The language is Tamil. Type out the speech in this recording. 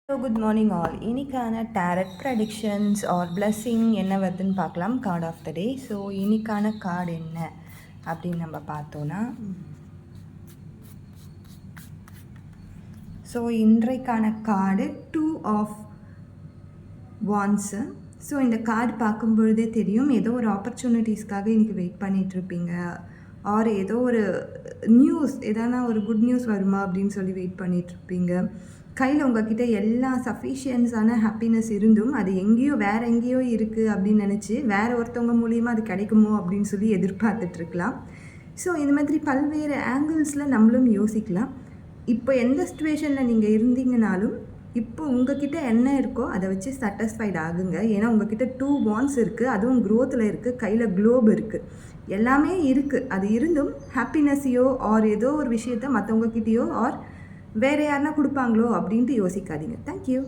Hello good morning all. இன்னைக்கான டேரட் ப்ரெடிக்ஷன்ஸ் ஆர் பிளஸ்ஸிங் என்ன வருதுன்னு பார்க்கலாம். Card of the day. So இன்னைக்கான கார்டு என்ன அப்படின்னு நம்ம பார்த்தோன்னா, ஸோ இன்றைக்கான கார்டு 2 ஆஃப் வான்ஸு. ஸோ இந்த கார்டு பார்க்கும்பொழுதே தெரியும், ஏதோ ஒரு ஆப்பர்ச்சுனிட்டிஸ்க்காக இன்றைக்கி வெயிட் பண்ணிகிட்ருப்பீங்க, ஆர் ஏதோ ஒரு நியூஸ், எதனா ஒரு குட் நியூஸ் வருமா அப்படின்னு சொல்லி வெயிட் பண்ணிகிட்ருப்பீங்க. கையில் உங்கள்கிட்ட எல்லா சஃபிஷியன்ஸான ஹாப்பினஸ் இருந்தும் அது எங்கேயோ வேறு எங்கேயோ இருக்குது அப்படின்னு நினச்சி வேறு ஒருத்தவங்க மூலிமா அது கிடைக்குமோ அப்படின்னு சொல்லி எதிர்பார்த்துட்ருக்கலாம். ஸோ இந்த மாதிரி பல்வேறு ஆங்கிள்ஸில் நம்மளும் யோசிக்கலாம். இப்போ எந்த சுச்சுவேஷனில் நீங்கள் இருந்தீங்கனாலும் இப்போ உங்ககிட்ட என்ன இருக்கோ அதை வச்சு சாட்டிஸ்ஃபைட் ஆகுங்க. ஏன்னா உங்ககிட்ட 2 வான்ஸ் இருக்குது, அதுவும் க்ரோத்தில் இருக்குது, கையில் க்ளோப் இருக்குது, எல்லாமே இருக்குது. அது இருந்தும் ஹாப்பினஸையோ ஆர் ஏதோ ஒரு விஷயத்த மற்றவங்கக்கிட்டேயோ ஆர் வேறு யாருன்னா கொடுப்பாங்களோ அப்படின்ட்டு யோசிக்காதீங்க. தேங்க்யூ.